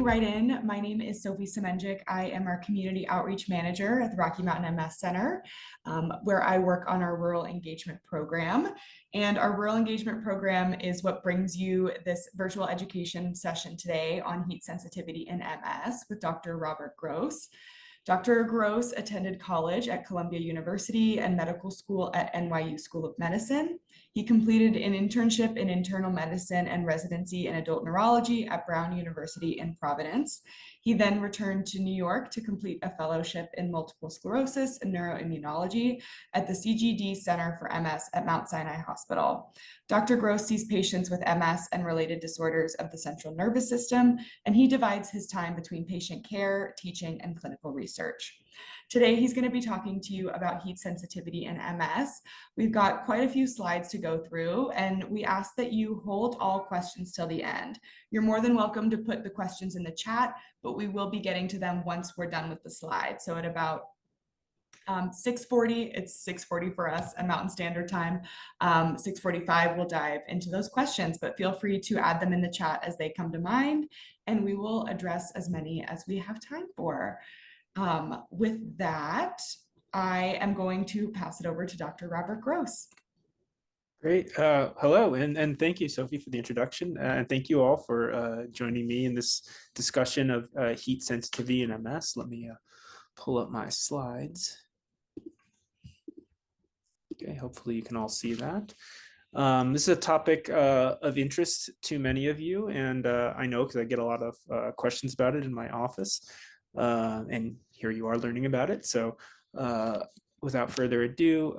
right in. My name is Sophie Semenjik. I am our Community Outreach Manager at the Rocky Mountain MS Center, where I work on our Rural Engagement Program. And our Rural Engagement Program is what brings you this virtual education session today on heat sensitivity in MS with Dr. Robert Gross. Dr. Gross attended college at Columbia University and medical school at NYU School of Medicine. He completed an internship in internal medicine and residency in adult neurology at Brown University in Providence. He then returned to New York to complete a fellowship in multiple sclerosis and neuroimmunology at the CGD Center for MS at Mount Sinai Hospital. Dr. Gross sees patients with MS and related disorders of the central nervous system, and he divides his time between patient care, teaching, and clinical research. Today, he's going to be talking to you about heat sensitivity in MS. We've got quite a few slides to go through, and we ask that you hold all questions till the end. You're more than welcome to put the questions in the chat, but we will be getting to them once we're done with the slide. So at about 6:40, it's 6:40 for us at Mountain Standard Time. 6:45, we'll dive into those questions, but feel free to add them in the chat as they come to mind, and we will address as many as we have time for. With that, I am going to pass it over to Dr. Robert Gross. Great. Hello, and thank you, Sophie, for the introduction. And thank you all for joining me in this discussion of heat sensitivity in MS. Let me pull up my slides. Okay, hopefully you can all see that. This is a topic of interest to many of you, and I know because I get a lot of questions about it in my office. And here you are learning about it. So without further ado,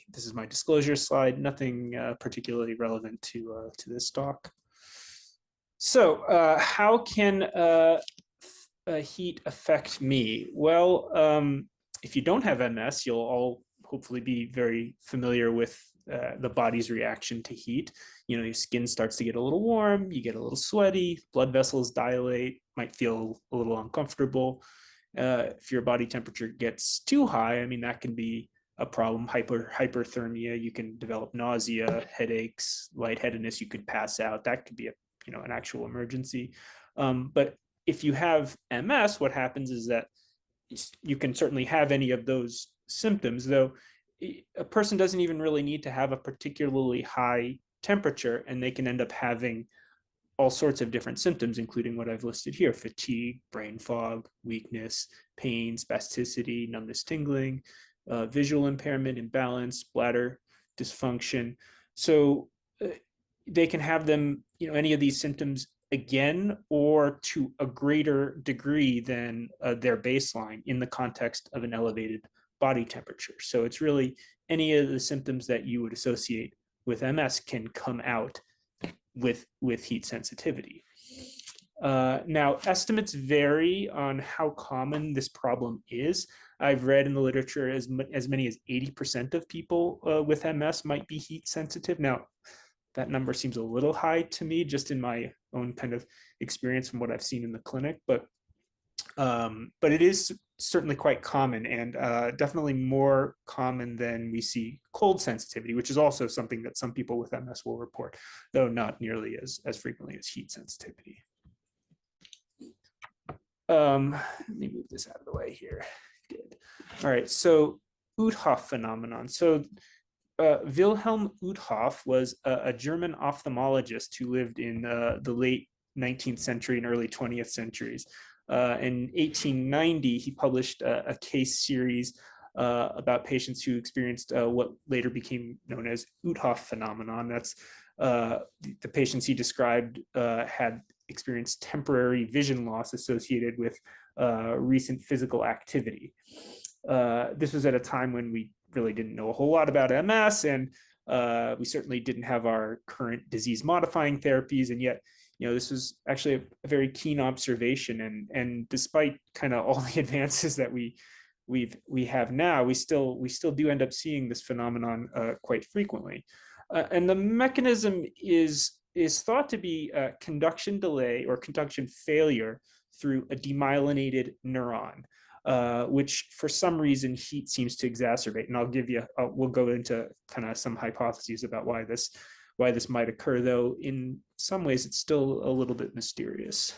this is my disclosure slide, nothing particularly relevant to this talk. So how can heat affect me? Well, if you don't have MS, you'll all hopefully be very familiar with the body's reaction to heat. You know, your skin starts to get a little warm, you get a little sweaty, blood vessels dilate, might feel a little uncomfortable. If your body temperature gets too high, I mean, that can be a problem. Hyperthermia, you can develop nausea, headaches, lightheadedness, you could pass out. That could be an actual emergency. But if you have MS, what happens is that you can certainly have any of those symptoms, though a person doesn't even really need to have a particularly high temperature, and they can end up having all sorts of different symptoms, including what I've listed here: fatigue, brain fog, weakness, pain, spasticity, numbness, tingling, visual impairment, imbalance, bladder dysfunction. So they can have them, any of these symptoms again or to a greater degree than their baseline in the context of an elevated body temperature. So it's really any of the symptoms that you would associate with MS can come out with heat sensitivity. Now, estimates vary on how common this problem is. I've read in the literature as many as 80% of people with MS might be heat sensitive. Now, that number seems a little high to me, just in my own kind of experience from what I've seen in the clinic, but it is certainly quite common, and definitely more common than we see cold sensitivity, which is also something that some people with MS will report, though not nearly as frequently as heat sensitivity. Let me move this out of the way here. Good. All right, so Uthoff phenomenon. So Wilhelm Uthoff was a German ophthalmologist who lived in the late 19th century and early 20th centuries. In 1890, he published a case series about patients who experienced what later became known as Uthoff phenomenon. That's the patients he described had experienced temporary vision loss associated with recent physical activity. This was at a time when we really didn't know a whole lot about MS, and we certainly didn't have our current disease-modifying therapies, and yet this was actually a very keen observation, and despite kind of all the advances that we have now, we still do end up seeing this phenomenon quite frequently. And the mechanism is thought to be conduction delay or conduction failure through a demyelinated neuron, which for some reason heat seems to exacerbate. And I'll give you, we'll go into kind of some hypotheses about why this might occur, though in some ways it's still a little bit mysterious.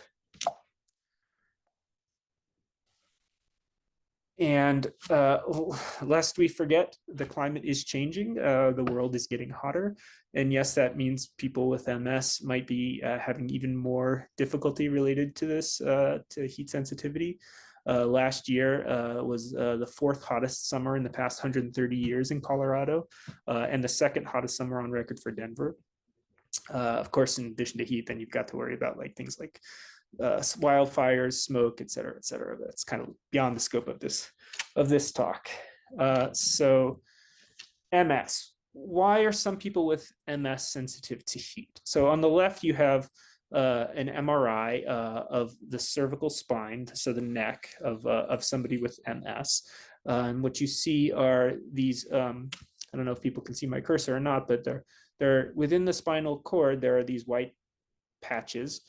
And lest we forget, the climate is changing. The world is getting hotter. And yes, that means people with MS might be having even more difficulty related to this, to heat sensitivity. Last year was the fourth hottest summer in the past 130 years in Colorado, and the second hottest summer on record for Denver. Of course, in addition to heat, then you've got to worry about like things like wildfires, smoke, et cetera, et cetera. That's kind of beyond the scope of this talk. So MS. Why are some people with MS sensitive to heat? So on the left, you have an MRI of the cervical spine, so the neck of somebody with MS. And what you see are these, I don't know if people can see my cursor or not, but they're within the spinal cord, there are these white patches,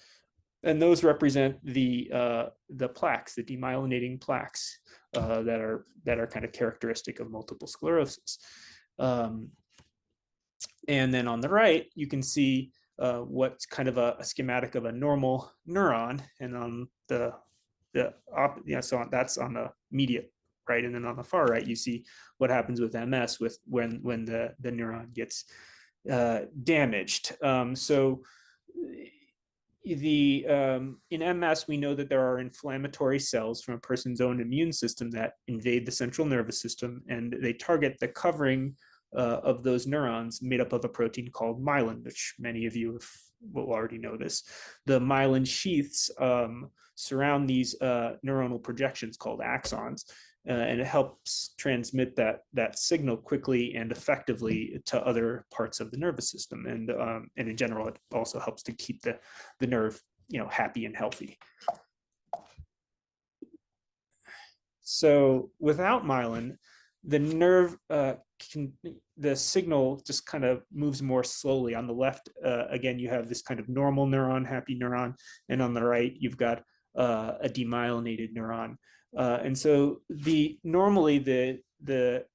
and those represent the plaques, the demyelinating plaques that are kind of characteristic of multiple sclerosis. And then on the right, you can see what's kind of a schematic of a normal neuron, and on so that's on the immediate right, and then on the far right, you see what happens with MS with when the neuron gets damaged. So in MS, we know that there are inflammatory cells from a person's own immune system that invade the central nervous system, and they target the covering of those neurons made up of a protein called myelin, which many of you will already know this. The myelin sheaths surround these neuronal projections called axons, and it helps transmit that signal quickly and effectively to other parts of the nervous system. And in general, it also helps to keep the nerve, happy and healthy. So without myelin, the nerve the signal just kind of moves more slowly. On the left, again, you have this kind of normal neuron, happy neuron, and on the right, you've got a demyelinated neuron. And so normally the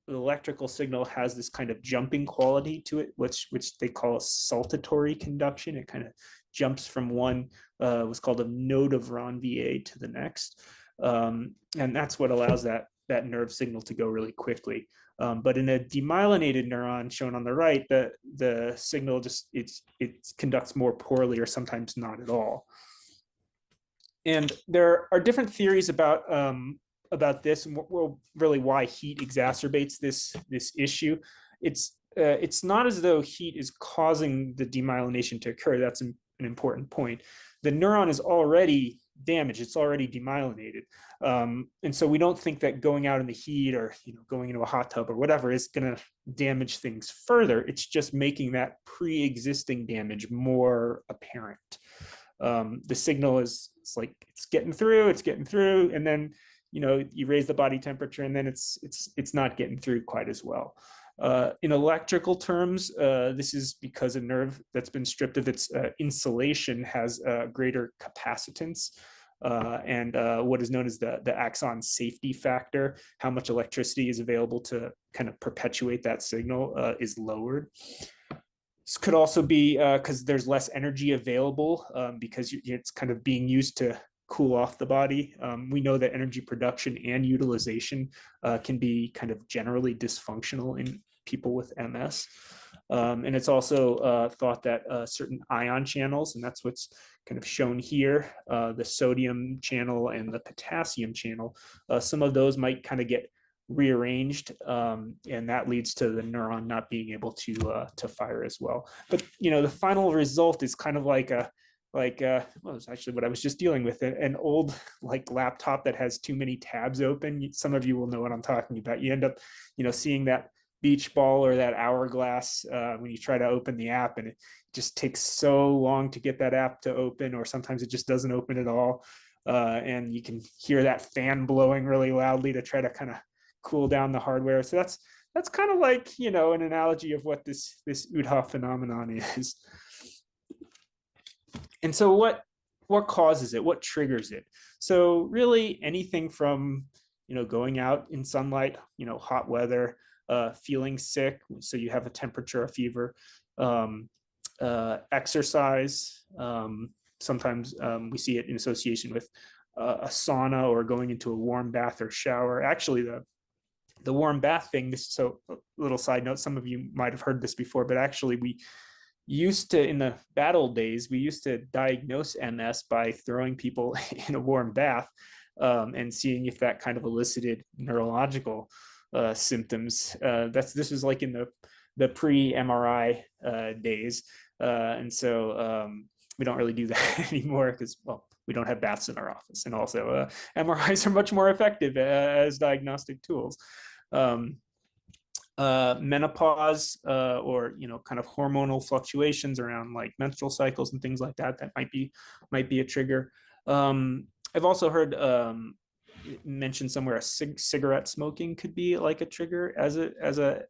electrical signal has this kind of jumping quality to it, which they call a saltatory conduction. It kind of jumps from one what's called a node of Ranvier to the next, and that's what allows that nerve signal to go really quickly. But in a demyelinated neuron shown on the right, the signal just it conducts more poorly or sometimes not at all. And there are different theories about this, and really why heat exacerbates this issue. It's not as though heat is causing the demyelination to occur. That's an important point. The neuron is already damaged; it's already demyelinated, and so we don't think that going out in the heat or going into a hot tub or whatever is going to damage things further. It's just making that pre-existing damage more apparent. The signal is like it's getting through, and then you raise the body temperature, and then it's not getting through quite as well. In electrical terms, this is because a nerve that's been stripped of its insulation has greater capacitance, and what is known as the axon safety factor, how much electricity is available to kind of perpetuate that signal, is lowered. This could also be because there's less energy available because it's kind of being used to cool off the body. We know that energy production and utilization can be kind of generally dysfunctional in people with MS. And it's also thought that certain ion channels, and that's what's kind of shown here, the sodium channel and the potassium channel, some of those might kind of get rearranged, and that leads to the neuron not being able to fire as well. But the final result is kind of like well, it's actually what I was just dealing with, an old laptop that has too many tabs open. Some of you will know what I'm talking about. You end up seeing that beach ball or that hourglass when you try to open the app, and it just takes so long to get that app to open, or sometimes it just doesn't open at all, and you can hear that fan blowing really loudly to try to kind of cool down the hardware. So that's kind of like an analogy of what this UDHA phenomenon is. And so what causes it? What triggers it? So really anything from going out in sunlight, hot weather, feeling sick, so you have a temperature, a fever, exercise. Sometimes we see it in association with a sauna or going into a warm bath or shower. Actually, the warm bath thing, this, so a little side note, some of you might have heard this before, but actually we used to, in the bad old days, we used to diagnose MS by throwing people in a warm bath and seeing if that kind of elicited neurological symptoms. This was like in the pre-MRI days. And so we don't really do that anymore because, well, we don't have baths in our office. And also MRIs are much more effective as diagnostic tools. Menopause or kind of hormonal fluctuations around like menstrual cycles and things like that might be a trigger. I've also heard mentioned somewhere cigarette smoking could be like a trigger as a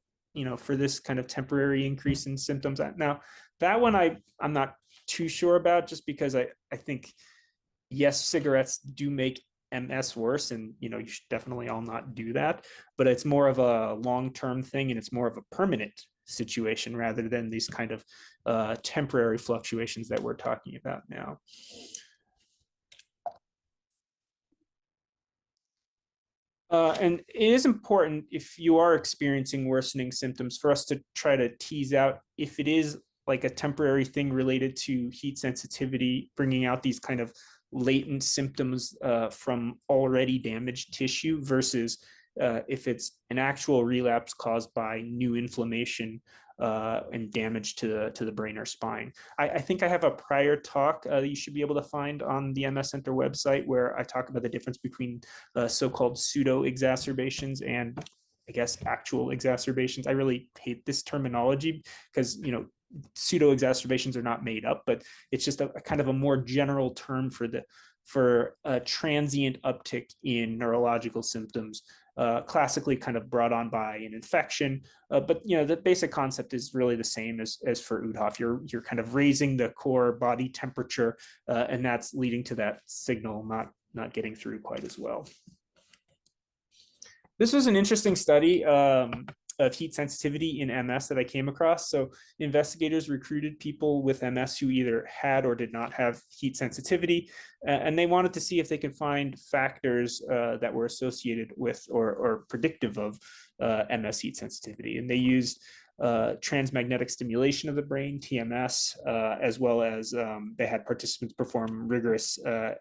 for this kind of temporary increase in symptoms. Now that one I'm not too sure about, just because I think, yes, cigarettes do make MS worse, and you should definitely all not do that, but it's more of a long-term thing, and it's more of a permanent situation rather than these kind of temporary fluctuations that we're talking about now. And it is important, if you are experiencing worsening symptoms, for us to try to tease out if it is like a temporary thing related to heat sensitivity, bringing out these kind of latent symptoms from already damaged tissue, versus if it's an actual relapse caused by new inflammation and damage to the brain or spine. I think I have a prior talk that you should be able to find on the MS Center website, where I talk about the difference between so-called pseudo exacerbations and, I guess, actual exacerbations. I really hate this terminology because, pseudo exacerbations are not made up, but it's just a kind of a more general term for a transient uptick in neurological symptoms, classically kind of brought on by an infection. But the basic concept is really the same as for UDHOF. You're kind of raising the core body temperature, and that's leading to that signal not getting through quite as well. This was an interesting study of heat sensitivity in MS that I came across. So investigators recruited people with MS who either had or did not have heat sensitivity, and they wanted to see if they could find factors that were associated with or predictive of MS heat sensitivity. And they used transmagnetic stimulation of the brain, TMS, as well as they had participants perform rigorous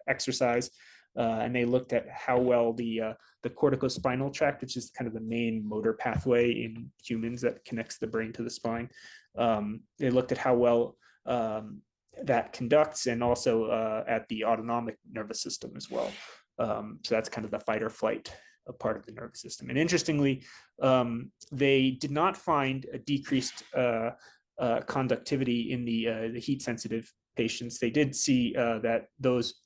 exercise. And they looked at how well the corticospinal tract, which is kind of the main motor pathway in humans that connects the brain to the spine. They looked at how well that conducts, and also at the autonomic nervous system as well. So that's kind of the fight or flight part of the nervous system. And interestingly, they did not find a decreased conductivity in the heat sensitive patients. They did see that those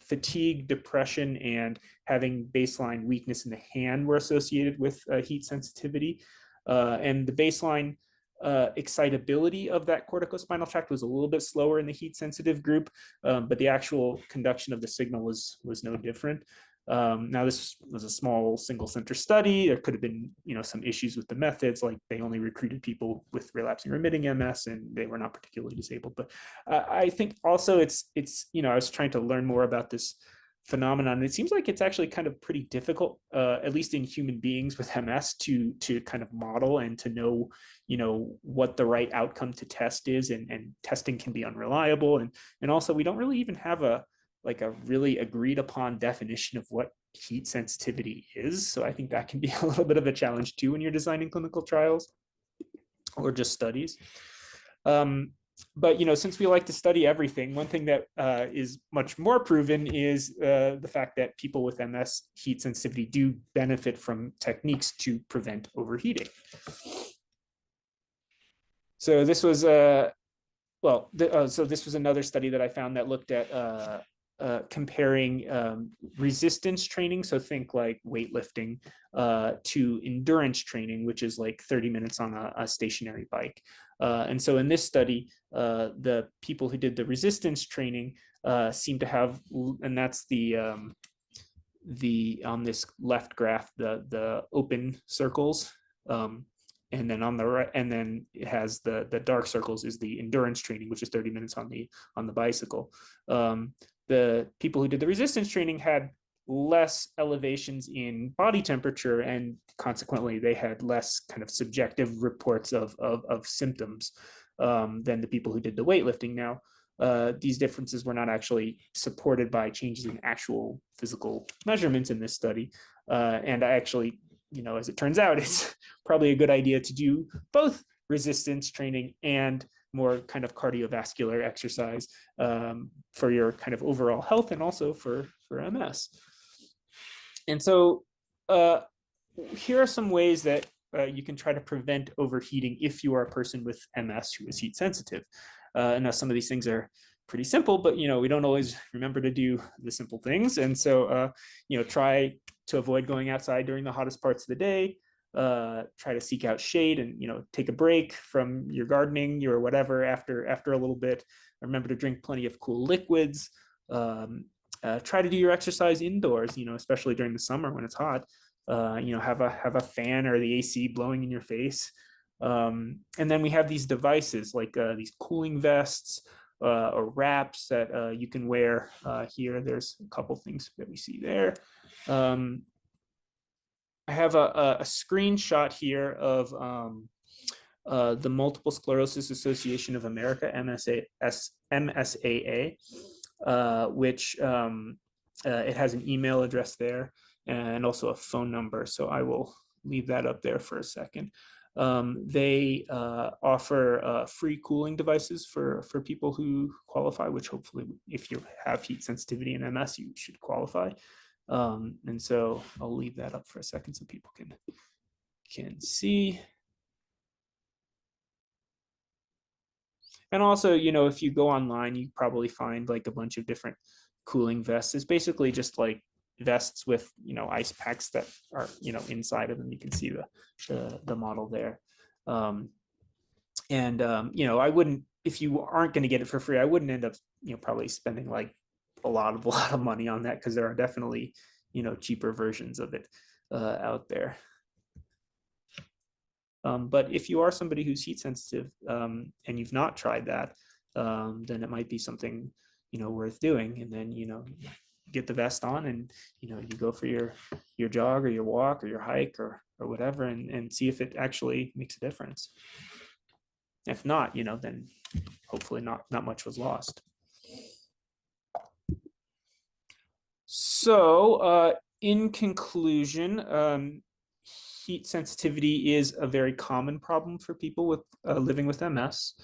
fatigue, depression, and having baseline weakness in the hand were associated with heat sensitivity. And the baseline excitability of that corticospinal tract was a little bit slower in the heat sensitive group, but the actual conduction of the signal was no different. Now, this was a small single center study. There could have been, some issues with the methods, like they only recruited people with relapsing remitting MS, and they were not particularly disabled. But I think also it's I was trying to learn more about this phenomenon. And it seems like it's actually kind of pretty difficult, at least in human beings with MS, to kind of model and to know, what the right outcome to test is, and testing can be unreliable. And also we don't really even have a really agreed upon definition of what heat sensitivity is. So I think that can be a little bit of a challenge too when you're designing clinical trials or just studies. But since we like to study everything, one thing that is much more proven is the fact that people with MS heat sensitivity do benefit from techniques to prevent overheating. So this was so this was another study that I found that looked at comparing resistance training, so think like weightlifting, to endurance training, which is like 30 minutes on a stationary bike. And so in this study, the people who did the resistance training seem to have, and that's the on this left graph, the open circles, and then on the right, and then it has the dark circles is the endurance training, which is 30 minutes on the bicycle. The people who did the resistance training had less elevations in body temperature, and consequently they had less kind of subjective reports of symptoms than the people who did the weightlifting. Now, these differences were not actually supported by changes in actual physical measurements in this study. And I actually, as it turns out, it's probably a good idea to do both resistance training and more kind of cardiovascular exercise for your kind of overall health and also for MS. And so here are some ways that you can try to prevent overheating if you are a person with MS who is heat sensitive. And now some of these things are pretty simple, but we don't always remember to do the simple things. And so try to avoid going outside during the hottest parts of the day. Try to seek out shade and take a break from your gardening or whatever after a little bit. Remember to drink plenty of cool liquids. Try to do your exercise indoors, especially during the summer when it's hot. Have a fan or the AC blowing in your face. And then we have these devices like these cooling vests or wraps that you can wear here. There's a couple things that we see there. I have a screenshot here of the Multiple Sclerosis Association of America, MSAA, which it has an email address there and also a phone number. So I will leave that up there for a second. They offer free cooling devices for people who qualify, which hopefully if you have heat sensitivity and MS, you should qualify. And so I'll leave that up for a second so people can see. And also, if you go online, you probably find like a bunch of different cooling vests. It's basically just like vests with, ice packs that are, inside of them. You can see the model there. I wouldn't, if you aren't going to get it for free, I wouldn't end up, probably spending like a lot of money on that, because there are definitely cheaper versions of it out there. But if you are somebody who's heat sensitive and you've not tried that, then it might be something worth doing. And then get the vest on and you go for your jog or your walk or your hike or whatever, and see if it actually makes a difference. If not, then hopefully not much was lost. So in conclusion, heat sensitivity is a very common problem for people with living with MS.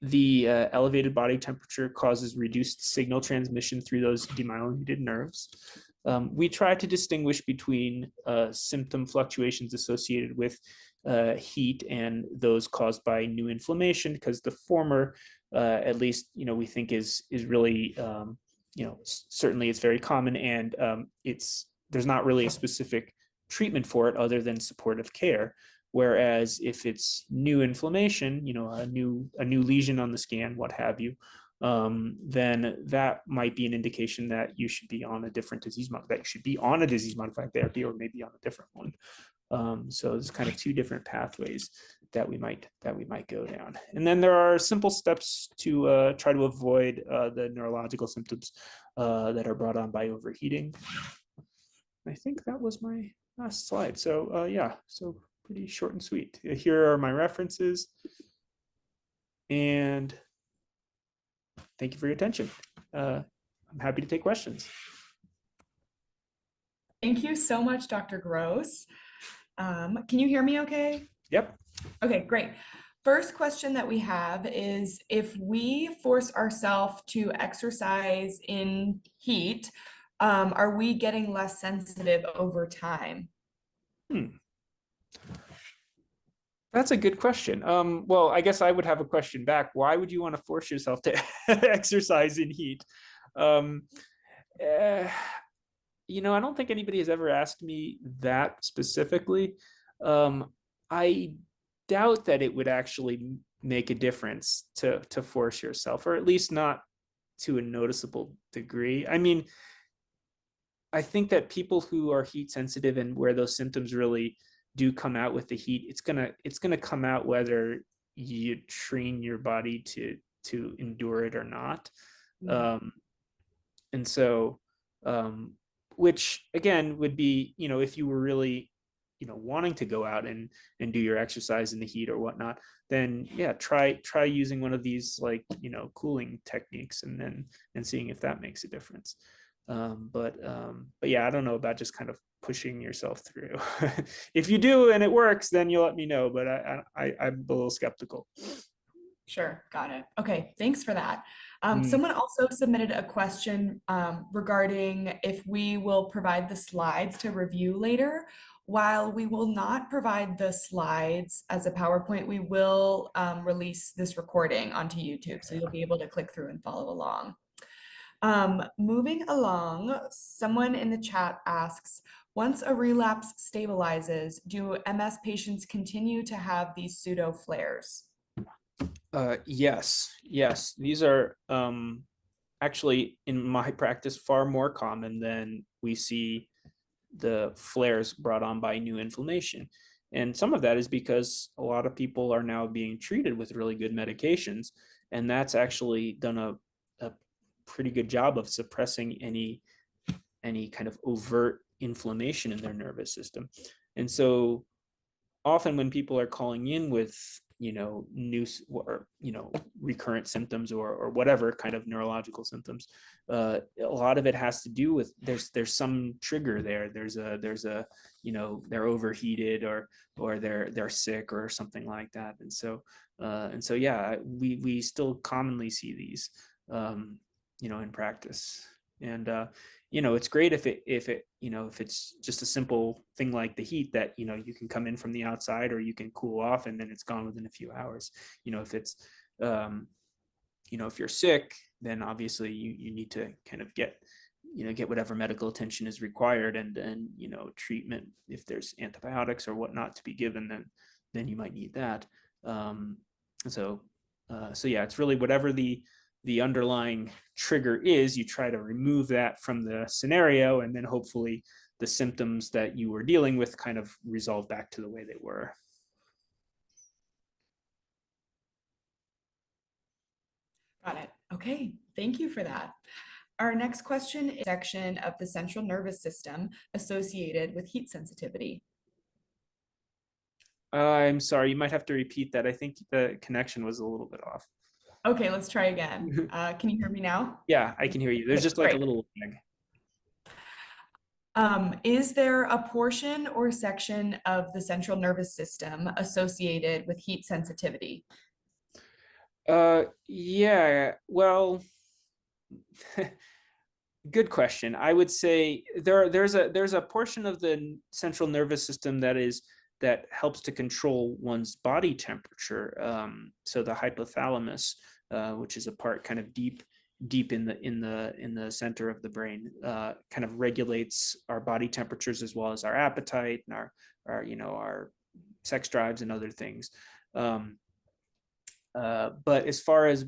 The elevated body temperature causes reduced signal transmission through those demyelinated nerves. We try to distinguish between symptom fluctuations associated with heat and those caused by new inflammation, because the former, at least we think is really certainly it's very common, and there's not really a specific treatment for it other than supportive care. Whereas if it's new inflammation, a new lesion on the scan, what have you, then that might be an indication that you should be on a different disease-modifying therapy, or maybe on a different one. So there's kind of two different pathways that we might go down. And then there are simple steps to try to avoid the neurological symptoms that are brought on by overheating. I think that was my last slide. So yeah, so pretty short and sweet. Here are my references. And thank you for your attention. I'm happy to take questions. Thank you so much, Dr. Gross. Can you hear me okay? Yep. Okay, great. First question that we have is, if we force ourselves to exercise in heat, are we getting less sensitive over time? That's a good question. Well, I guess I would have a question back. Why would you want to force yourself to exercise in heat? I don't think anybody has ever asked me that specifically. I doubt that it would actually make a difference to force yourself, or at least not to a noticeable degree. I mean, I think that people who are heat sensitive and where those symptoms really do come out with the heat, it's gonna come out whether you train your body to endure it or not. And so, which again would be, if you were really, wanting to go out and do your exercise in the heat or whatnot, then yeah, try using one of these like, cooling techniques and seeing if that makes a difference. But yeah, I don't know about just kind of pushing yourself through. If you do and it works, then you'll let me know. But I'm a little skeptical. Sure, got it. Okay, thanks for that. Mm. Someone also submitted a question regarding if we will provide the slides to review later. While we will not provide the slides as a PowerPoint, we will release this recording onto YouTube, so you'll be able to click through and follow along. Moving along, someone in the chat asks, once a relapse stabilizes, do MS patients continue to have these pseudo flares? Yes. These are actually in my practice far more common than we see the flares brought on by new inflammation. And some of that is because a lot of people are now being treated with really good medications, and that's actually done a pretty good job of suppressing any kind of overt inflammation in their nervous system. And so often when people are calling in with new or recurrent symptoms or whatever kind of neurological symptoms, a lot of it has to do with there's some trigger there. There's a they're overheated or they're sick or something like that. And so yeah, we still commonly see these in practice. And it's great if it's just a simple thing like the heat that you can come in from the outside, or you can cool off and then it's gone within a few hours. If it's if you're sick, then obviously you need to kind of get whatever medical attention is required, and treatment, if there's antibiotics or whatnot to be given, then you might need that. So yeah, it's really whatever the underlying trigger is, you try to remove that from the scenario, and then hopefully the symptoms that you were dealing with kind of resolve back to the way they were. Got it. Okay, thank you for that. Our next question is section of the central nervous system associated with heat sensitivity. I'm sorry, you might have to repeat that. I think the connection was a little bit off. Okay, let's try again. Can you hear me now? Yeah, I can hear you. There's just like a little lag. Is there a portion or section of the central nervous system associated with heat sensitivity? Yeah, well, good question. I would say there's a portion of the central nervous system that helps to control one's body temperature. So the hypothalamus, which is a part kind of deep in the center of the brain, kind of regulates our body temperatures as well as our appetite and our sex drives and other things. But as far as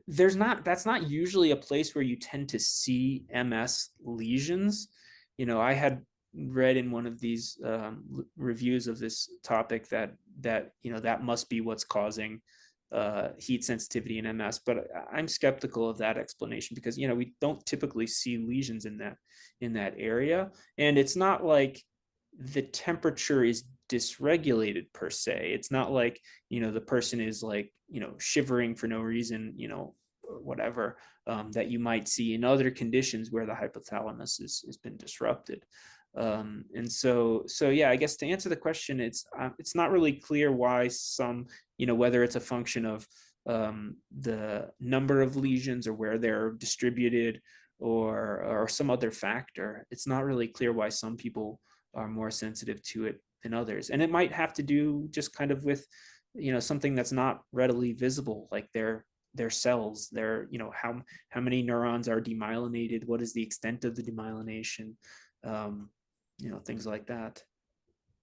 that's not usually a place where you tend to see MS lesions. I had read in one of these reviews of this topic that that must be what's causing heat sensitivity in MS, but I'm skeptical of that explanation because we don't typically see lesions in that area, and it's not like the temperature is dysregulated per se. It's not like the person is like shivering for no reason, or whatever, that you might see in other conditions where the hypothalamus has been disrupted. And so yeah, I guess to answer the question, it's not really clear why some, whether it's a function of the number of lesions or where they're distributed or some other factor. It's not really clear why some people are more sensitive to it than others. And it might have to do just kind of with, something that's not readily visible, like their cells, their, how many neurons are demyelinated, what is the extent of the demyelination, things like that.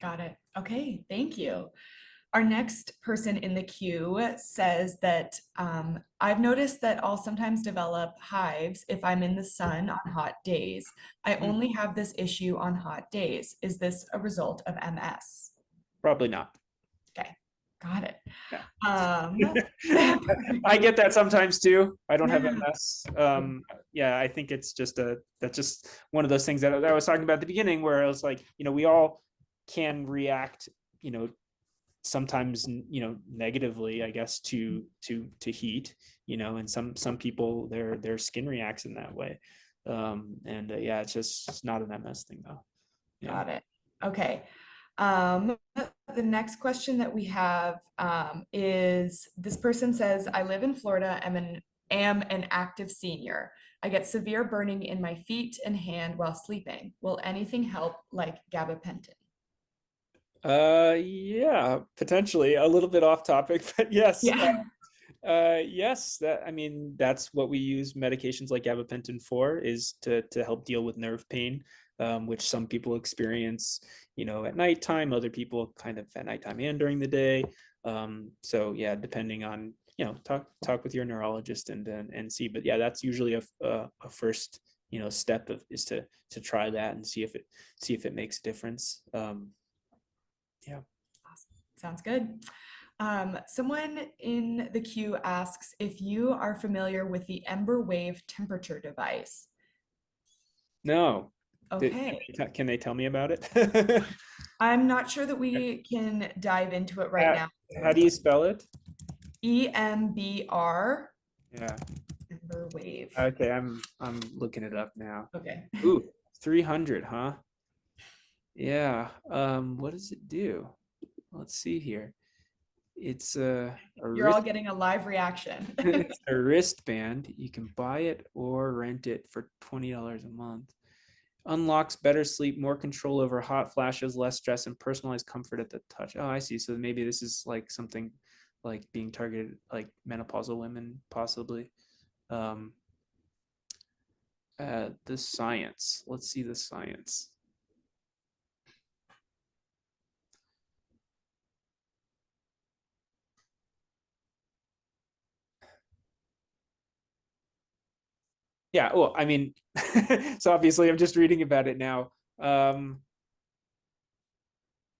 Got it. Okay, thank you. Our next person in the queue says that I've noticed that I'll sometimes develop hives if I'm in the sun on hot days. I only have this issue on hot days. Is this a result of MS? Probably not. Okay. Got it. Yeah. I get Perfect. that sometimes too. I don't have Yeah. MS. Yeah, I think it's just that's just one of those things that I was talking about at the beginning, where I was like, we all can react, sometimes, negatively, I guess, to heat, and some people their skin reacts in that way. And yeah, it's not an MS thing though. Yeah. Got it. Okay. The next question that we have is this person says, I live in Florida, am an active senior. I get severe burning in my feet and hand while sleeping. Will anything help, like gabapentin? Yeah, potentially a little bit off topic, but yes. Yeah. Yes, that's what we use medications like gabapentin for, is to help deal with nerve pain, which some people experience, at nighttime, other people kind of at nighttime and during the day. So yeah, depending on, talk with your neurologist and see. But yeah, that's usually a first, step is to try that and see if it makes a difference. Yeah. Awesome. Sounds good. Someone in the queue asks if you are familiar with the Ember Wave temperature device. No. Okay. Can they tell me about it? I'm not sure that we can dive into it right How, now. how do you spell it? EMBR, Yeah. Ember Wave. Okay, I'm looking it up now. Okay. Ooh, 300, huh? Yeah. What does it do? Let's see here. It's a You're all wrist getting a live reaction. it's a wristband. You can buy it or rent it for $20 a month. Unlocks better sleep, more control over hot flashes, less stress, and personalized comfort at the touch. Oh, I see. So maybe this is like something like being targeted like menopausal women, possibly. Um, the science. Let's see the science. Yeah, well, so obviously I'm just reading about it now. I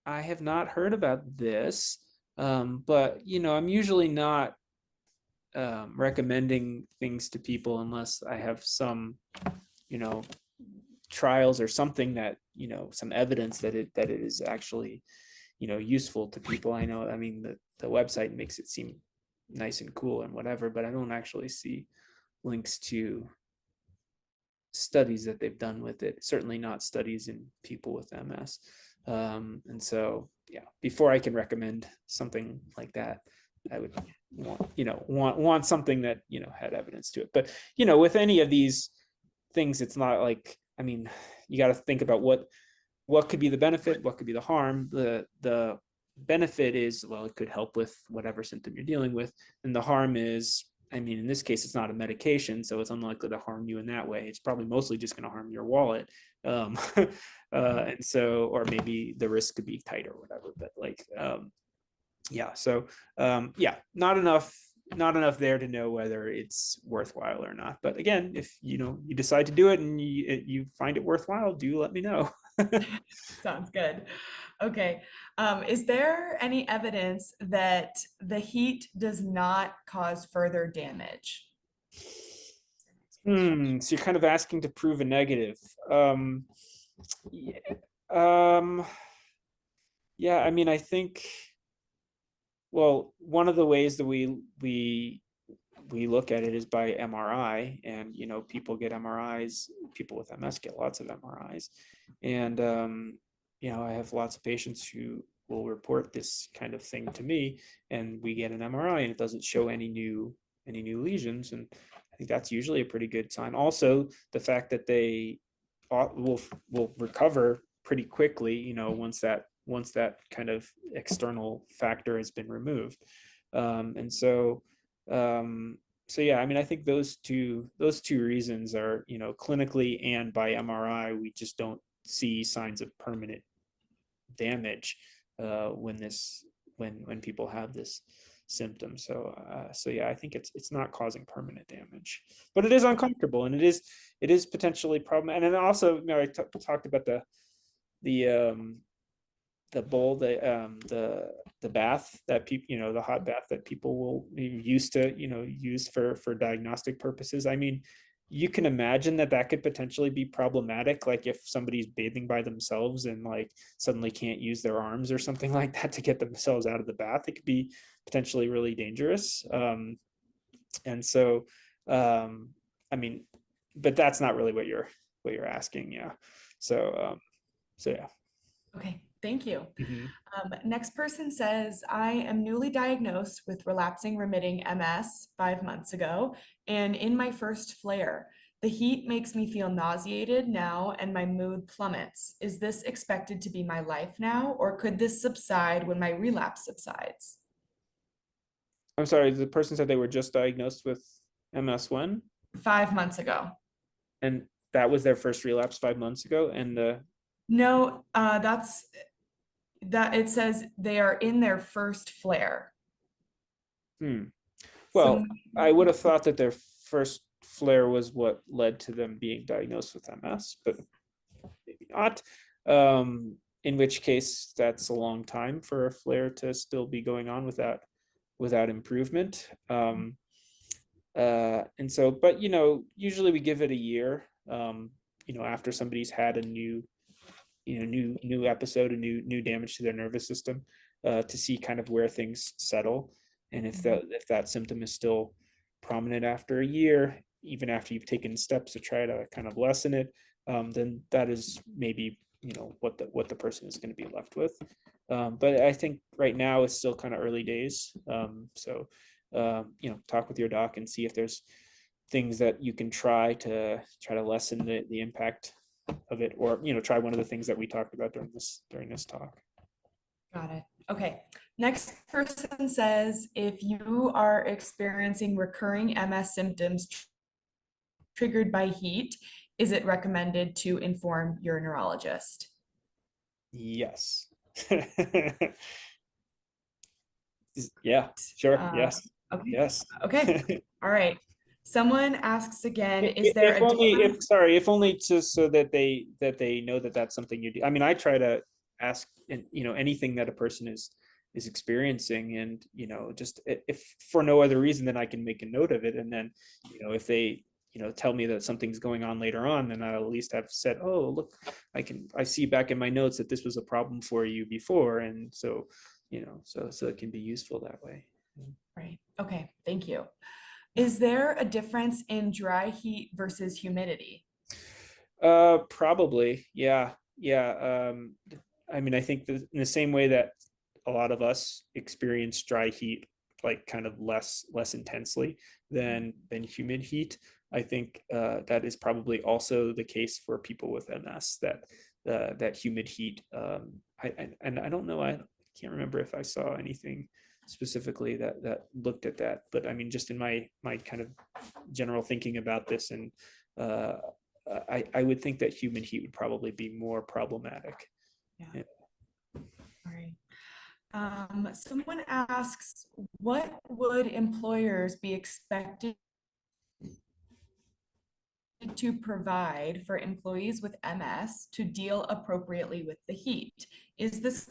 have not heard about this, but I'm usually not recommending things to people unless I have some, you know, trials or something that, some evidence that it is actually, useful to people. I know, the website makes it seem nice and cool and whatever, but I don't actually see links to studies that they've done with it, certainly not studies in people with MS. And so, yeah, before I can recommend something like that, I would want something that, had evidence to it. But, with any of these things, it's not like, you got to think about what could be the benefit, what could be the harm. The benefit is, well, it could help with whatever symptom you're dealing with. And the harm is, in this case, it's not a medication, so it's unlikely to harm you in that way. It's probably mostly just going to harm your wallet. And so, or maybe the risk could be tight or whatever, but yeah. So, yeah, not enough there to know whether it's worthwhile or not. But again, if you decide to do it and you find it worthwhile, do let me know. Sounds good. Okay. Is there any evidence that the heat does not cause further damage? So you're kind of asking to prove a negative. Yeah. Yeah, I think, well, one of the ways that we look at it is by MRI, and people get MRIs. People with MS get lots of MRIs, and I have lots of patients who will report this kind of thing to me, and we get an MRI, and it doesn't show any new lesions, and I think that's usually a pretty good sign. Also, the fact that they will recover pretty quickly, once that kind of external factor has been removed, and so. So yeah, I think those two reasons are, clinically and by MRI, we just don't see signs of permanent damage when people have this symptom. So yeah, I think it's not causing permanent damage, but it is uncomfortable, and it is potentially problematic. And then also, I talked about the the bowl, the bath that people, the hot bath that people will used to, use for diagnostic purposes. I mean, you can imagine that could potentially be problematic. Like if somebody's bathing by themselves and like suddenly can't use their arms or something like that to get themselves out of the bath, it could be potentially really dangerous. And so, I mean, but that's not really what you're asking. Yeah. So yeah. Okay, thank you. Mhm. Next person says, I am newly diagnosed with relapsing remitting MS 5 months ago, and in my first flare. The heat makes me feel nauseated now, and my mood plummets. Is this expected to be my life now, or could this subside when my relapse subsides? I'm sorry, the person said they were just diagnosed with MS when? 5 months ago. And that was their first relapse 5 months ago. And No, that it says they are in their first flare. Well, So I would have thought that their first flare was what led to them being diagnosed with MS, but maybe not. In which case, that's a long time for a flare to still be going on without improvement. And so, but usually we give it a year. After somebody's had a new episode, a new damage to their nervous system, to see kind of where things settle, and if that symptom is still prominent after a year, even after you've taken steps to try to kind of lessen it, then that is maybe what the person is going to be left with. But I think right now it's still kind of early days. So talk with your doc and see if there's things that you can try to lessen the impact of it, or try one of the things that we talked about during this talk. got it. Okay. Next person says, if you are experiencing recurring MS symptoms triggered by heat, is it recommended to inform your neurologist? Yes. Yeah, sure. Yes. Okay. Yes. Okay. All right. Someone asks again, is there If a only, difference? if only just so that they know that that's something you do. I mean, I try to ask, anything that a person is experiencing, and just if for no other reason than I can make a note of it, and then if they tell me that something's going on later on, then I'll at least have said, oh look, I see back in my notes that this was a problem for you before, and so so it can be useful that way. Right. Okay. Thank you. Is there a difference in dry heat versus humidity? Probably, yeah, yeah. I mean, I think that in the same way that a lot of us experience dry heat like kind of less intensely than humid heat, I think that is probably also the case for people with MS. That humid heat. And I don't know. I can't remember if I saw anything specifically that looked at that, but I mean, just in my kind of general thinking about this, and uh, I would think that humid heat would probably be more problematic. Yeah. All right. Someone asks, what would employers be expected to provide for employees with MS to deal appropriately with the heat? Is this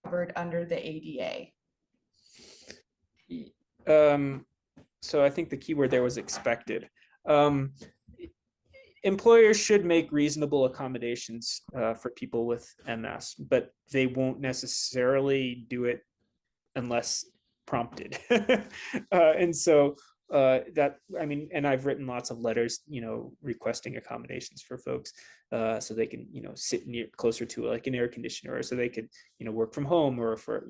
covered under the ADA? So I think the keyword there was expected. Employers should make reasonable accommodations for people with MS, but they won't necessarily do it unless prompted. And so that, I mean, and I've written lots of letters, requesting accommodations for folks, so they can, sit closer to like an air conditioner, or so they could, work from home, or for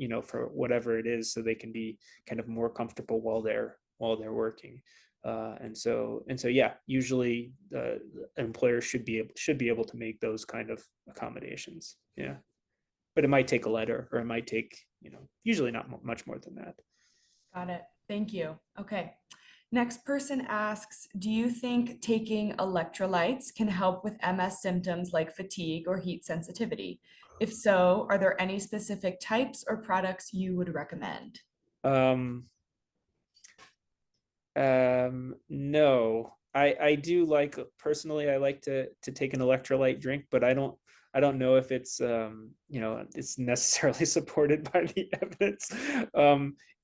whatever it is, so they can be kind of more comfortable while they're working. And so yeah, usually the employer should be able to make those kind of accommodations. Yeah, but it might take a letter, or it might take, usually not much more than that. Got it. Thank you. Okay. Next person asks, do you think taking electrolytes can help with MS symptoms like fatigue or heat sensitivity? If so, are there any specific types or products you would recommend? No, I do like, personally, I like to take an electrolyte drink, but I I don't know if it's, it's necessarily supported by the evidence.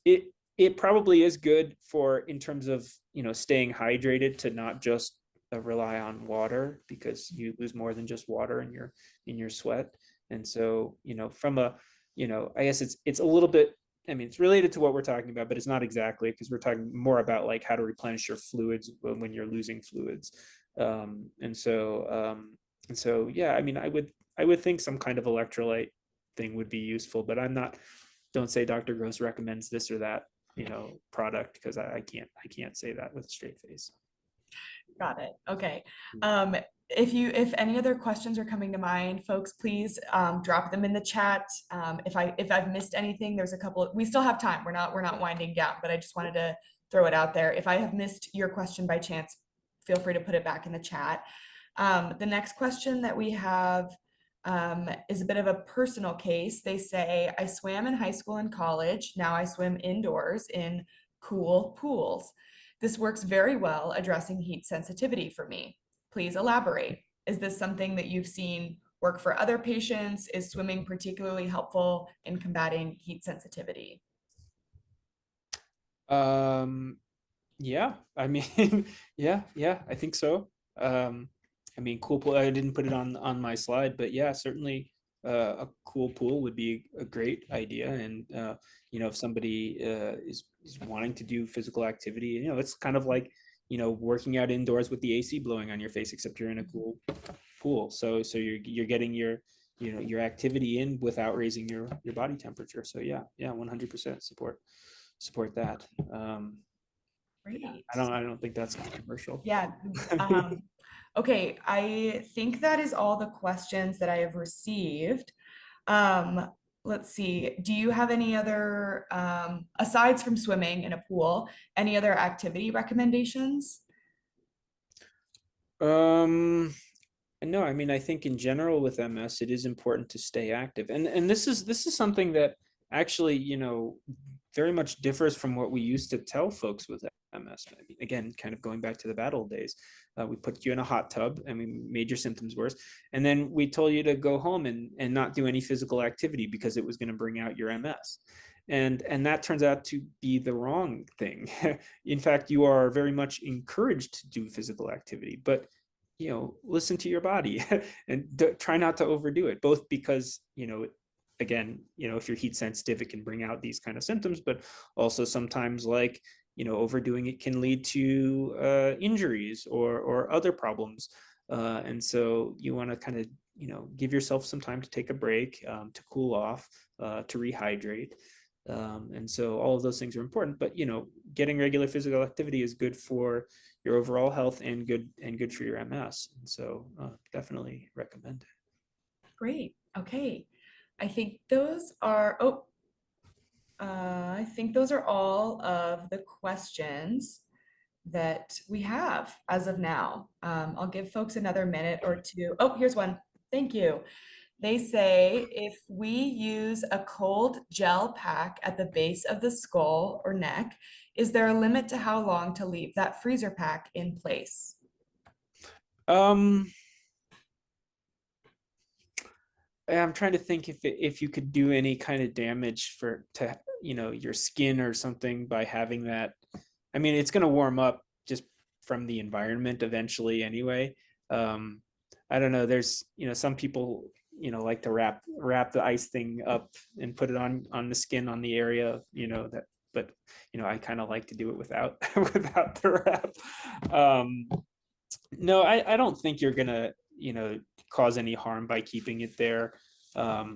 It, it probably is good for, in terms of, staying hydrated, to not just rely on water, because you lose more than just water in your sweat. And so, from a, I guess it's a little bit, I mean, it's related to what we're talking about, but it's not exactly, because we're talking more about like how to replenish your fluids when you're losing fluids. And so, yeah, I mean, I would think some kind of electrolyte thing would be useful, but don't say Dr. Gross recommends this or that, product, because I can't say that with a straight face. Got it. Okay. If any other questions are coming to mind, folks, please drop them in the chat. If I've missed anything, there's a couple. We still have time. We're not winding down, but I just wanted to throw it out there. If I have missed your question by chance, feel free to put it back in the chat. The next question that we have is a bit of a personal case. They say, I swam in high school and college. Now I swim indoors in cool pools. This works very well addressing heat sensitivity for me. Please elaborate. Is this something that you've seen work for other patients? Is swimming particularly helpful in combating heat sensitivity? Yeah, I mean, yeah, I think so. I mean, cool pool, I didn't put it on my slide, but yeah, certainly a cool pool would be a great idea. And if somebody is wanting to do physical activity, it's kind of like, working out indoors with the AC blowing on your face, except you're in a cool pool. So you're getting your your activity in without raising your body temperature. So yeah, 100% support that. Great. I don't think that's controversial. Yeah. Okay, I think that is all the questions that I have received. Let's see. Do you have any other, aside from swimming in a pool, any other activity recommendations? No, I mean, I think in general with MS, it is important to stay active. And this is something that actually, very much differs from what we used to tell folks with MS. I mean, again, kind of going back to the bad old days, we put you in a hot tub and we made your symptoms worse. And then we told you to go home and not do any physical activity because it was going to bring out your MS. And that turns out to be the wrong thing. In fact, you are very much encouraged to do physical activity, but listen to your body and try not to overdo it, both because, again, if you're heat sensitive, it can bring out these kind of symptoms, but also sometimes, like, overdoing it can lead to injuries or other problems. And so you want to kind of, give yourself some time to take a break, to cool off, to rehydrate. And so all of those things are important, but, getting regular physical activity is good for your overall health and good for your MS. And so definitely recommend it. Great. Okay. I think those are, I think those are all of the questions that we have as of now. I'll give folks another minute or two. Oh, here's one. Thank you. They say, if we use a cold gel pack at the base of the skull or neck, is there a limit to how long to leave that freezer pack in place? I'm trying to think if you could do any kind of damage to your skin or something by having that. I mean, it's going to warm up just from the environment eventually anyway. I don't know. There's some people like to wrap the ice thing up and put it on the skin on the area that. But I kind of like to do it without the wrap. No, I don't think you're gonna cause any harm by keeping it there. I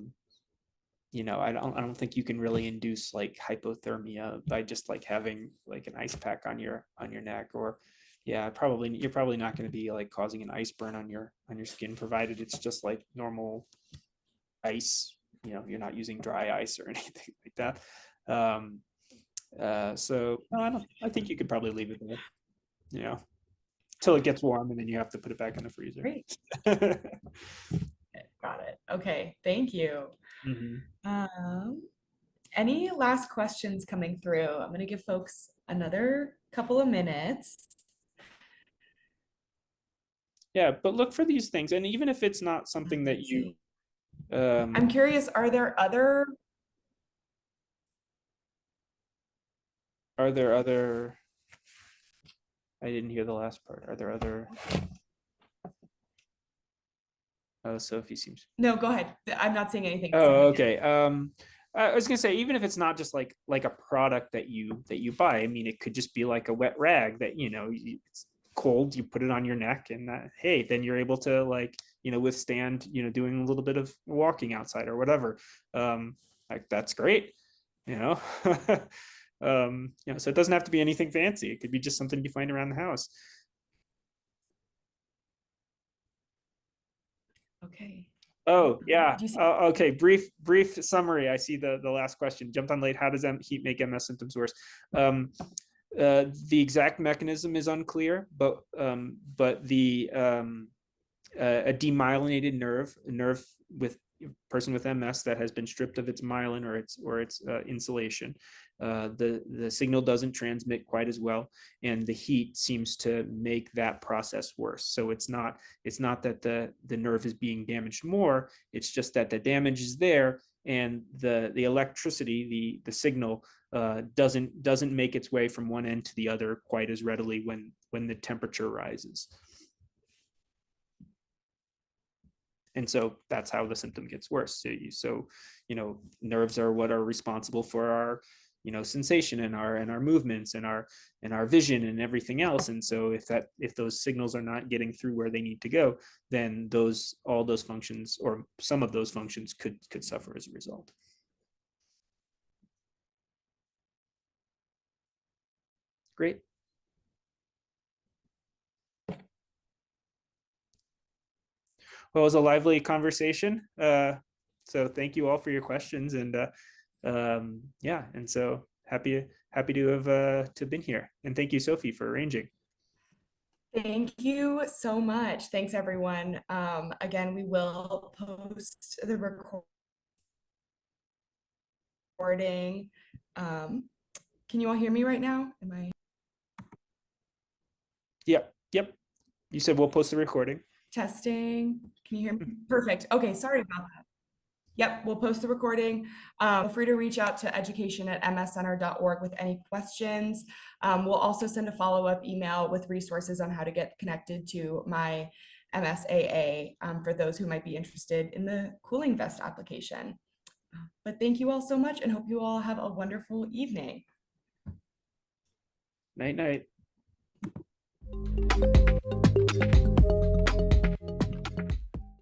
don't think you can really induce like hypothermia by just like having like an ice pack on your neck. Or you're probably not going to be like causing an ice burn on your skin, provided it's just like normal ice. You're not using dry ice or anything like that. So no, I think you could probably leave it there, till it gets warm, and then you have to put it back in the freezer. Great. Got it. Okay, thank you. Any last questions coming through? I'm going to give folks another couple of minutes. Yeah, but look for these things, and even if it's not something that you I'm curious, are there other Are there other, I didn't hear the last part. Are there other, oh, Sophie seems. No, go ahead. I'm not saying anything. Oh, okay. I was gonna say, even if it's not just like a product that you buy, I mean, it could just be like a wet rag that, it's cold, you put it on your neck, and hey, then you're able to, like, withstand, doing a little bit of walking outside or whatever. Like, that's great, you know. So it doesn't have to be anything fancy. It could be just something you find around the house. Okay. Oh, yeah. Do you see- Okay. Brief summary. I see the last question. Jumped on late. How does heat make MS symptoms worse? The exact mechanism is unclear, but the a demyelinated nerve, a nerve with person with MS that has been stripped of its myelin or its insulation, the signal doesn't transmit quite as well, and the heat seems to make that process worse. So it's not that the nerve is being damaged more. It's just that the damage is there, and the electricity, the signal, doesn't make its way from one end to the other quite as readily when the temperature rises. And so that's how the symptom gets worse. So nerves are what are responsible for our, sensation and our movements and our vision and everything else. And so if those signals are not getting through where they need to go, then all those functions, or some of those functions, could suffer as a result. Great. Well, it was a lively conversation. So thank you all for your questions, and yeah, and so happy to have been here, and thank you, Sophie, for arranging. Thank you so much. Thanks, everyone. Again, we will post the recording. Can you all hear me right now? Am I? Yep. You said we'll post the recording. Testing. Can you hear me? Perfect. Okay, sorry about that. Yep, we'll post the recording. Feel free to reach out to education@mscenter.org with any questions. We'll also send a follow-up email with resources on how to get connected to my MSAA for those who might be interested in the cooling vest application. But thank you all so much, and hope you all have a wonderful evening. Night.